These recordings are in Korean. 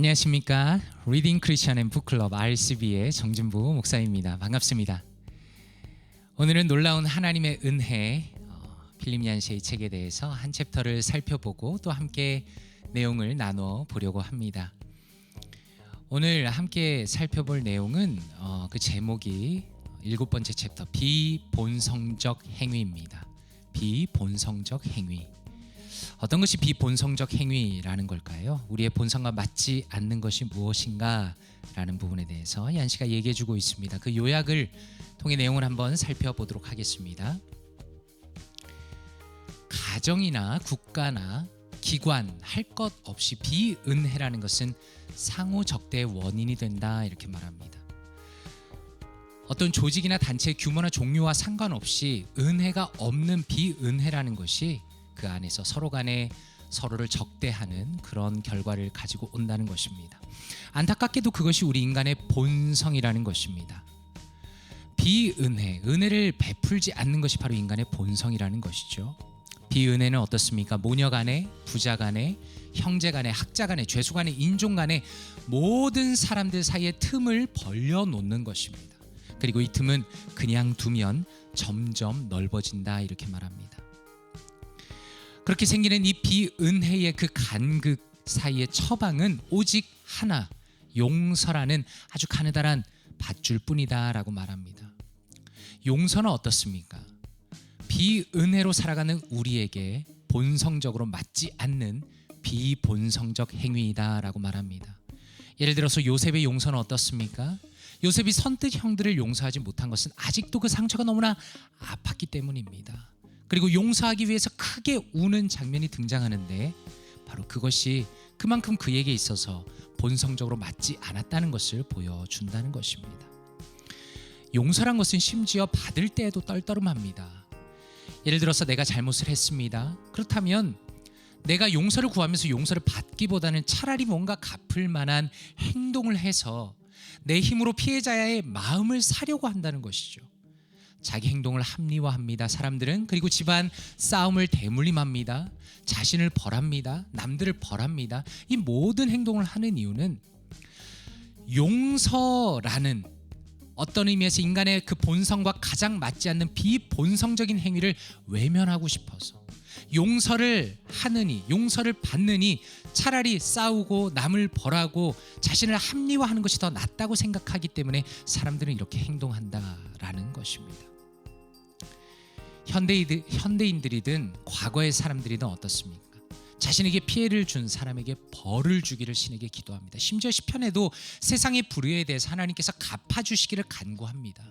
안녕하십니까. 리딩 크리스천 앤 북클럽 RCB의 정진부 목사입니다. 반갑습니다. 오늘은 놀라운 하나님의 은혜 필립리안서의 책에 대해서 한 챕터를 살펴보고 또 함께 내용을 나눠 보려고 합니다. 오늘 함께 살펴볼 내용은 그 제목이 7번째 챕터 비본성적 행위입니다. 비본성적 행위. 어떤 것이 비본성적 행위라는 걸까요? 우리의 본성과 맞지 않는 것이 무엇인가 라는 부분에 대해서 얀시가 얘기해 주고 있습니다. 그 요약을 통해 내용을 한번 살펴보도록 하겠습니다. 가정이나 국가나 기관 할 것 없이 비은혜라는 것은 상호 적대의 원인이 된다 이렇게 말합니다. 어떤 조직이나 단체의 규모나 종류와 상관없이 은혜가 없는 비은혜라는 것이 그 안에서 서로 간에 서로를 적대하는 그런 결과를 가지고 온다는 것입니다. 안타깝게도 그것이 우리 인간의 본성이라는 것입니다. 비은혜, 은혜를 베풀지 않는 것이 바로 인간의 본성이라는 것이죠. 비은혜는 어떻습니까? 모녀 간에, 부자 간에, 형제 간에, 학자 간에, 죄수 간에, 인종 간에 모든 사람들 사이에 틈을 벌려놓는 것입니다. 그리고 이 틈은 그냥 두면 점점 넓어진다 이렇게 말합니다. 그렇게 생기는 이 비은혜의 그 간극 사이의 처방은 오직 하나, 용서라는 아주 가느다란 밧줄 뿐이다 라고 말합니다. 용서는 어떻습니까? 비은혜로 살아가는 우리에게 본성적으로 맞지 않는 비본성적 행위이다 라고 말합니다. 예를 들어서 요셉의 용서는 어떻습니까? 요셉이 선뜻 형들을 용서하지 못한 것은 아직도 그 상처가 너무나 아팠기 때문입니다. 그리고 용서하기 위해서 크게 우는 장면이 등장하는데 바로 그것이 그만큼 그에게 있어서 본성적으로 맞지 않았다는 것을 보여준다는 것입니다. 용서란 것은 심지어 받을 때에도 떨떠름합니다. 예를 들어서 내가 잘못을 했습니다. 그렇다면 내가 용서를 구하면서 용서를 받기보다는 차라리 뭔가 갚을 만한 행동을 해서 내 힘으로 피해자의 마음을 사려고 한다는 것이죠. 자기 행동을 합리화합니다. 사람들은. 그리고 집안 싸움을 대물림합니다. 자신을 벌합니다. 남들을 벌합니다. 이 모든 행동을 하는 이유는 용서라는 어떤 의미에서 인간의 그 본성과 가장 맞지 않는 비본성적인 행위를 외면하고 싶어서 용서를 하느니 용서를 받느니 차라리 싸우고 남을 벌하고 자신을 합리화하는 것이 더 낫다고 생각하기 때문에 사람들은 이렇게 행동한다라는 것입니다. 현대인들이든 과거의 사람들이든 어떻습니까? 자신에게 피해를 준 사람에게 벌을 주기를 신에게 기도합니다. 심지어 시편에도 세상의 불의에 대해서 하나님께서 갚아주시기를 간구합니다.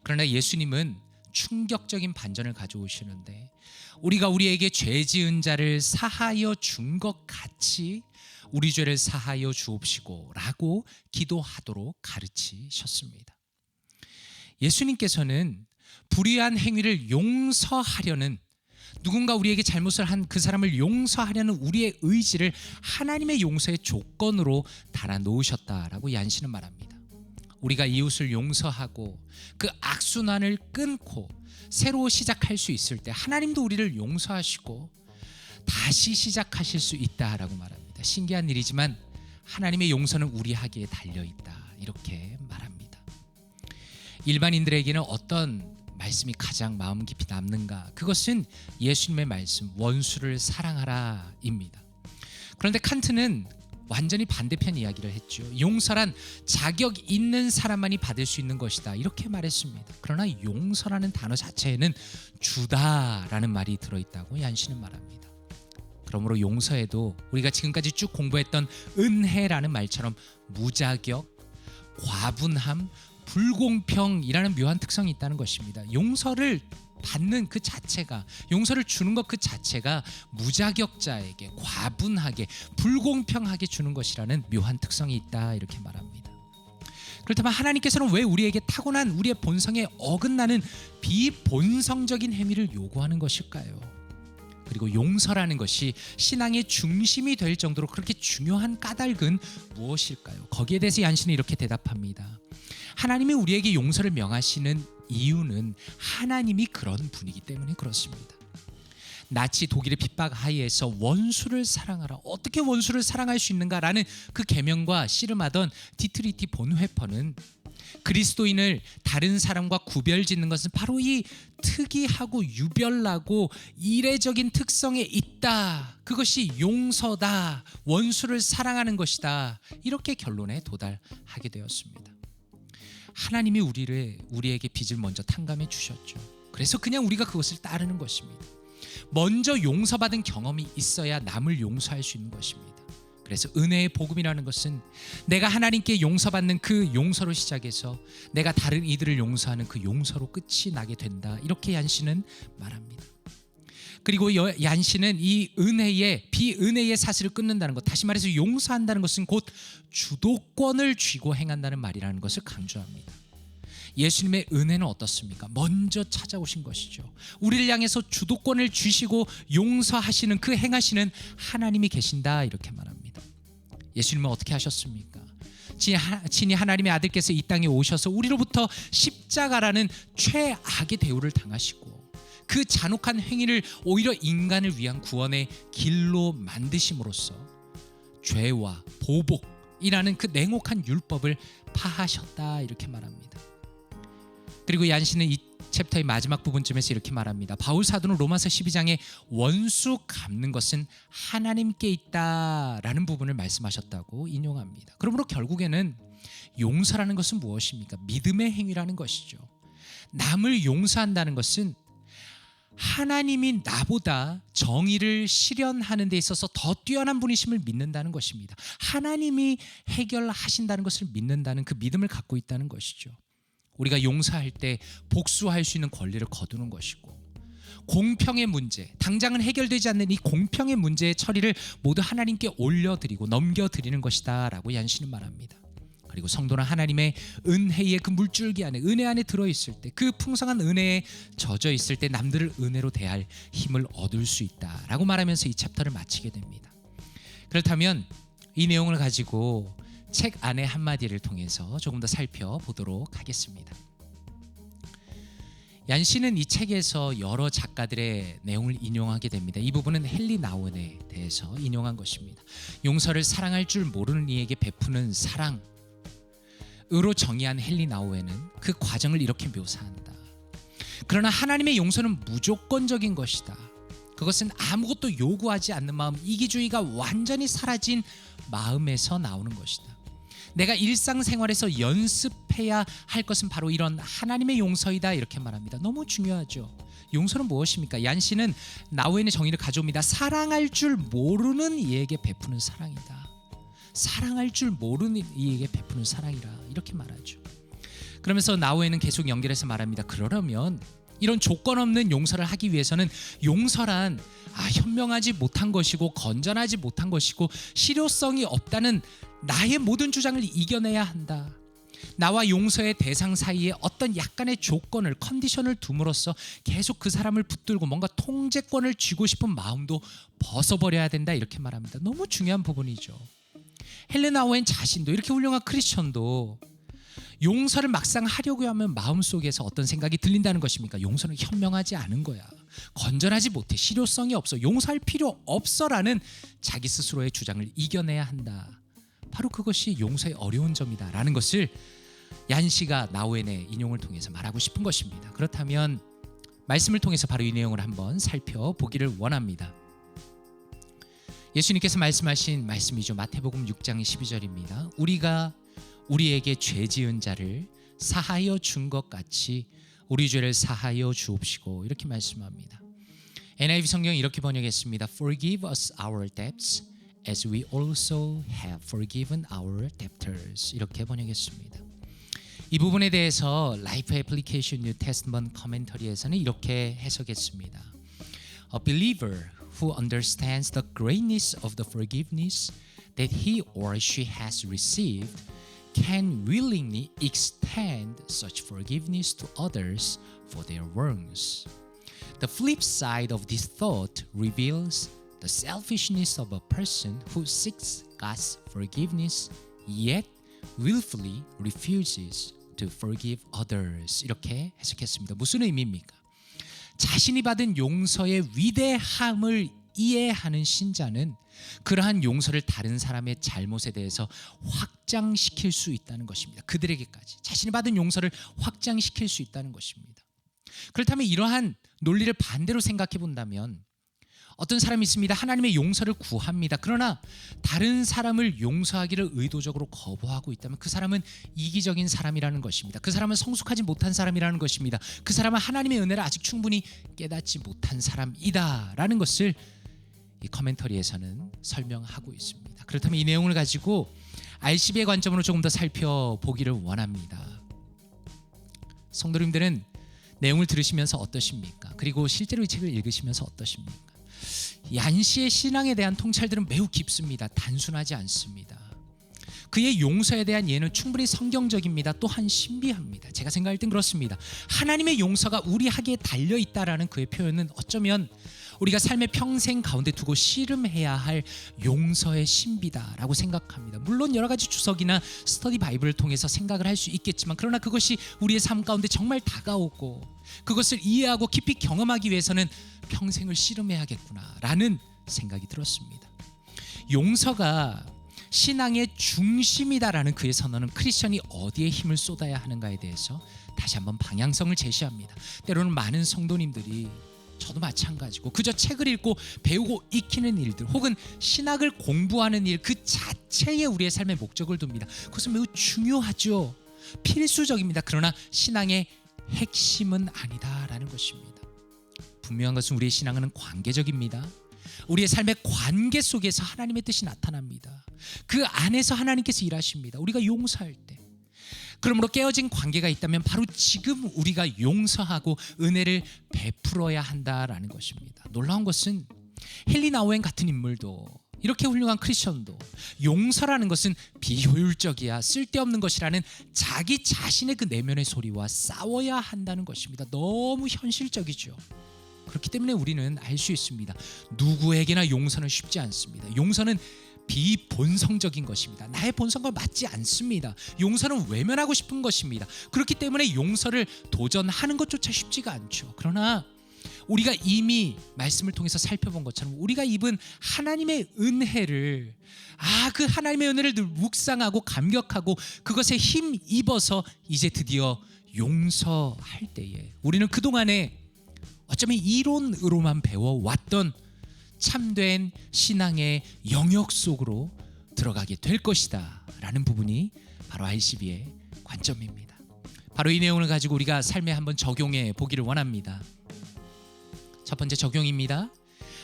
그러나 예수님은 충격적인 반전을 가져오시는데 우리가 우리에게 죄 지은 자를 사하여 준 것 같이 우리 죄를 사하여 주옵시고 라고 기도하도록 가르치셨습니다. 예수님께서는 불의한 행위를 용서하려는 누군가 우리에게 잘못을 한 그 사람을 용서하려는 우리의 의지를 하나님의 용서의 조건으로 달아놓으셨다라고 얀시는 말합니다. 우리가 이웃을 용서하고 그 악순환을 끊고 새로 시작할 수 있을 때 하나님도 우리를 용서하시고 다시 시작하실 수 있다라고 말합니다. 신기한 일이지만 하나님의 용서는 우리 하기에 달려있다 이렇게 말합니다. 일반인들에게는 어떤 말씀이 가장 마음 깊이 남는가? 그것은 예수님의 말씀 원수를 사랑하라입니다. 그런데 칸트는 완전히 반대편 이야기를 했죠. 용서란 자격 있는 사람만이 받을 수 있는 것이다 이렇게 말했습니다. 그러나 용서라는 단어 자체에는 주다라는 말이 들어있다고 얀시는 말합니다. 그러므로 용서에도 우리가 지금까지 쭉 공부했던 은혜라는 말처럼 무자격, 과분함, 불공평이라는 묘한 특성이 있다는 것입니다. 용서를 받는 그 자체가, 용서를 주는 것 그 자체가 무자격자에게 과분하게 불공평하게 주는 것이라는 묘한 특성이 있다 이렇게 말합니다. 그렇다면 하나님께서는 왜 우리에게 타고난 우리의 본성에 어긋나는 비본성적인 행위를 요구하는 것일까요? 그리고 용서라는 것이 신앙의 중심이 될 정도로 그렇게 중요한 까닭은 무엇일까요? 거기에 대해서 얀시는 이렇게 대답합니다. 하나님이 우리에게 용서를 명하시는 이유는 하나님이 그런 분이기 때문에 그렇습니다. 나치 독일의 핍박 하에서 원수를 사랑하라. 어떻게 원수를 사랑할 수 있는가라는 그 계명과 씨름하던 디트리히 본회퍼는 그리스도인을 다른 사람과 구별짓는 것은 바로 이 특이하고 유별나고 이례적인 특성에 있다. 그것이 용서다. 원수를 사랑하는 것이다. 이렇게 결론에 도달하게 되었습니다. 하나님이 우리에게 빚을 먼저 탕감해 주셨죠. 그래서 그냥 우리가 그것을 따르는 것입니다. 먼저 용서받은 경험이 있어야 남을 용서할 수 있는 것입니다. 그래서 은혜의 복음이라는 것은 내가 하나님께 용서받는 그 용서로 시작해서 내가 다른 이들을 용서하는 그 용서로 끝이 나게 된다. 이렇게 얀시는 말합니다. 그리고 얀시는 이 은혜의 비은혜의 사슬을 끊는다는 것, 다시 말해서 용서한다는 것은 곧 주도권을 쥐고 행한다는 말이라는 것을 강조합니다. 예수님의 은혜는 어떻습니까? 먼저 찾아오신 것이죠. 우리를 향해서 주도권을 쥐시고 용서하시는 그 행하시는 하나님이 계신다. 이렇게 말합니다. 예수님은 어떻게 하셨습니까? 친히 하나님의 아들께서 이 땅에 오셔서 우리로부터 십자가라는 최악의 대우를 당하시고 그 잔혹한 행위를 오히려 인간을 위한 구원의 길로 만드심으로써 죄와 보복이라는 그 냉혹한 율법을 파하셨다. 이렇게 말합니다. 그리고 얀시는 이 챕터의 마지막 부분쯤에서 이렇게 말합니다. 바울 사도는 로마서 12장에 원수 갚는 것은 하나님께 있다라는 부분을 말씀하셨다고 인용합니다. 그러므로 결국에는 용서라는 것은 무엇입니까? 믿음의 행위라는 것이죠. 남을 용서한다는 것은 하나님이 나보다 정의를 실현하는 데 있어서 더 뛰어난 분이심을 믿는다는 것입니다. 하나님이 해결하신다는 것을 믿는다는 그 믿음을 갖고 있다는 것이죠. 우리가 용서할 때 복수할 수 있는 권리를 거두는 것이고, 공평의 문제, 당장은 해결되지 않는 이 공평의 문제의 처리를 모두 하나님께 올려드리고 넘겨드리는 것이다 라고 얀시는 말합니다. 그리고 성도는 하나님의 은혜의 그 물줄기 안에, 은혜 안에 들어있을 때, 그 풍성한 은혜에 젖어 있을 때 남들을 은혜로 대할 힘을 얻을 수 있다라고 말하면서 이 챕터를 마치게 됩니다. 그렇다면 이 내용을 가지고 책 안의 한마디를 통해서 조금 더 살펴보도록 하겠습니다. 얀시는 이 책에서 여러 작가들의 내용을 인용하게 됩니다. 이 부분은 헨리 나우엔에 대해서 인용한 것입니다. 용서를 사랑할 줄 모르는 이에게 베푸는 사랑으로 정의한 헨리 나우엔은 그 과정을 이렇게 묘사한다. 그러나 하나님의 용서는 무조건적인 것이다. 그것은 아무것도 요구하지 않는 마음, 이기주의가 완전히 사라진 마음에서 나오는 것이다. 내가 일상생활에서 연습해야 할 것은 바로 이런 하나님의 용서이다. 이렇게 말합니다. 너무 중요하죠. 용서는 무엇입니까? 얀시는 나우엔의 정의를 가져옵니다. 사랑할 줄 모르는 이에게 베푸는 사랑이다. 사랑할 줄 모르는 이에게 베푸는 사랑이라 이렇게 말하죠. 그러면서 나우엔은 계속 연결해서 말합니다. 그러려면 이런 조건 없는 용서를 하기 위해서는 용서란 현명하지 못한 것이고 건전하지 못한 것이고 실효성이 없다는 나의 모든 주장을 이겨내야 한다. 나와 용서의 대상 사이에 어떤 약간의 조건을, 컨디션을 둠으로써 계속 그 사람을 붙들고 뭔가 통제권을 쥐고 싶은 마음도 벗어버려야 된다. 이렇게 말합니다. 너무 중요한 부분이죠. 헬렌 나우엔 자신도, 이렇게 훌륭한 크리스천도 용서를 막상 하려고 하면 마음속에서 어떤 생각이 들린다는 것입니까? 용서는 현명하지 않은 거야. 건전하지 못해. 실효성이 없어. 용서할 필요 없어라는 자기 스스로의 주장을 이겨내야 한다. 바로 그것이 용서의 어려운 점이다 라는 것을 얀시가 나우엔의 인용을 통해서 말하고 싶은 것입니다. 그렇다면 말씀을 통해서 바로 이 내용을 한번 살펴보기를 원합니다. 예수님께서 말씀하신 말씀이죠. 마태복음 6장 12절입니다. 우리가 우리에게 죄 지은 자를 사하여 준 것 같이 우리 죄를 사하여 주옵시고, 이렇게 말씀합니다. NIV 성경이 이렇게 번역했습니다. Forgive us our debts as we also have forgiven our debtors. 이렇게 번역했습니다. 이 부분에 대해서 라이프 애플리케이션 뉴 테스트먼트 커멘터리에서는 이렇게 해석했습니다. A believer who understands the greatness of the forgiveness that he or she has received can willingly extend such forgiveness to others for their wrongs. The flip side of this thought reveals the selfishness of a person who seeks God's forgiveness yet willfully refuses to forgive others. 이렇게 해석했습니다. 무슨 의미입니까? 자신이 받은 용서의 위대함을 이해하는 신자는 그러한 용서를 다른 사람의 잘못에 대해서 확장시킬 수 있다는 것입니다. 그들에게까지 자신이 받은 용서를 확장시킬 수 있다는 것입니다. 그렇다면 이러한 논리를 반대로 생각해 본다면 어떤 사람이 있습니다. 하나님의 용서를 구합니다. 그러나 다른 사람을 용서하기를 의도적으로 거부하고 있다면 그 사람은 이기적인 사람이라는 것입니다. 그 사람은 성숙하지 못한 사람이라는 것입니다. 그 사람은 하나님의 은혜를 아직 충분히 깨닫지 못한 사람이다라는 것을 이 커멘터리에서는 설명하고 있습니다. 그렇다면 이 내용을 가지고 RCB의 관점으로 조금 더 살펴보기를 원합니다. 성도님들은 내용을 들으시면서 어떠십니까? 그리고 실제로 이 책을 읽으시면서 어떠십니까? 얀 씨의 신앙에 대한 통찰들은 매우 깊습니다. 단순하지 않습니다. 그의 용서에 대한 예는 충분히 성경적입니다. 또한 신비합니다. 제가 생각할 땐 그렇습니다. 하나님의 용서가 우리 하기에 달려있다라는 그의 표현은 어쩌면 우리가 삶의 평생 가운데 두고 씨름해야 할 용서의 신비다라고 생각합니다. 물론 여러 가지 주석이나 스터디 바이블을 통해서 생각을 할 수 있겠지만 그러나 그것이 우리의 삶 가운데 정말 다가오고 그것을 이해하고 깊이 경험하기 위해서는 평생을 씨름해야겠구나라는 생각이 들었습니다. 용서가 신앙의 중심이다라는 그의 선언은 크리스천이 어디에 힘을 쏟아야 하는가에 대해서 다시 한번 방향성을 제시합니다. 때로는 많은 성도님들이 저도 마찬가지고 그저 책을 읽고 배우고 익히는 일들 혹은 신학을 공부하는 일 그 자체에 우리의 삶의 목적을 둡니다. 그것은 매우 중요하죠. 필수적입니다. 그러나 신앙의 핵심은 아니다라는 것입니다. 분명한 것은 우리의 신앙은 관계적입니다. 우리의 삶의 관계 속에서 하나님의 뜻이 나타납니다. 그 안에서 하나님께서 일하십니다. 우리가 용서할 때 그러므로 깨어진 관계가 있다면 바로 지금 우리가 용서하고 은혜를 베풀어야 한다라는 것입니다. 놀라운 것은 헨리 나우엔 같은 인물도 이렇게 훌륭한 크리스천도 용서라는 것은 비효율적이야 쓸데없는 것이라는 자기 자신의 그 내면의 소리와 싸워야 한다는 것입니다. 너무 현실적이죠. 그렇기 때문에 우리는 알 수 있습니다. 누구에게나 용서는 쉽지 않습니다. 용서는 비본성적인 것입니다. 나의 본성과 맞지 않습니다. 용서는 외면하고 싶은 것입니다. 그렇기 때문에 용서를 도전하는 것조차 쉽지가 않죠. 그러나 우리가 이미 말씀을 통해서 살펴본 것처럼 우리가 입은 하나님의 은혜를 그 하나님의 은혜를 늘 묵상하고 감격하고 그것에 힘 입어서 이제 드디어 용서할 때에 우리는 그동안에 어쩌면 이론으로만 배워왔던 참된 신앙의 영역 속으로 들어가게 될 것이다 라는 부분이 바로 RCB의 관점입니다. 바로 이 내용을 가지고 우리가 삶에 한번 적용해 보기를 원합니다. 첫 번째 적용입니다.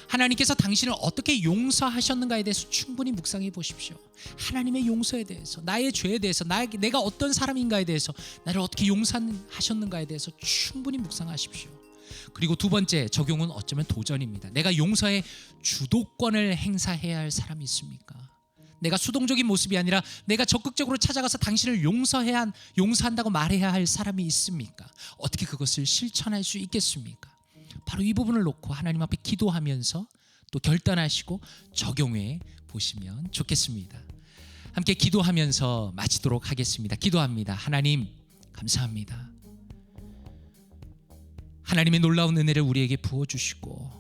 하나님께서 당신을 어떻게 용서하셨는가에 대해서 충분히 묵상해 보십시오. 하나님의 용서에 대해서, 나의 죄에 대해서, 내가 어떤 사람인가에 대해서, 나를 어떻게 용서하셨는가에 대해서 충분히 묵상하십시오. 그리고 두 번째 적용은 어쩌면 도전입니다. 내가 용서의 주도권을 행사해야 할 사람이 있습니까? 내가 수동적인 모습이 아니라 내가 적극적으로 찾아가서 당신을 용서한다고 말해야 할 사람이 있습니까? 어떻게 그것을 실천할 수 있겠습니까? 바로 이 부분을 놓고 하나님 앞에 기도하면서 또 결단하시고 적용해 보시면 좋겠습니다. 함께 기도하면서 마치도록 하겠습니다. 기도합니다. 하나님 감사합니다. 하나님의 놀라운 은혜를 우리에게 부어주시고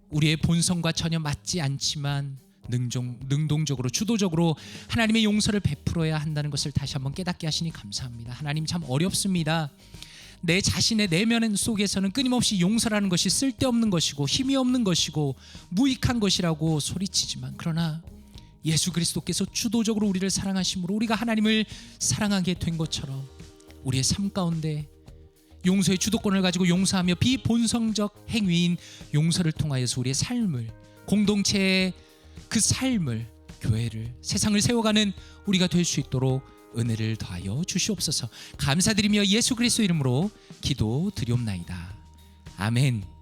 우리의 본성과 전혀 맞지 않지만 능동적으로 주도적으로 하나님의 용서를 베풀어야 한다는 것을 다시 한번 깨닫게 하시니 감사합니다. 하나님 참 어렵습니다. 내 자신의 내면 속에서는 끊임없이 용서라는 것이 쓸데없는 것이고 힘이 없는 것이고 무익한 것이라고 소리치지만 그러나 예수 그리스도께서 주도적으로 우리를 사랑하심으로 우리가 하나님을 사랑하게 된 것처럼 우리의 삶 가운데 용서의 주도권을 가지고 용서하며 비본성적 행위인 용서를 통하여서 우리의 삶을, 공동체의 그 삶을, 교회를, 세상을 세워가는 우리가 될 수 있도록 은혜를 더하여 주시옵소서. 감사드리며 예수 그리스도 이름으로 기도드리옵나이다. 아멘.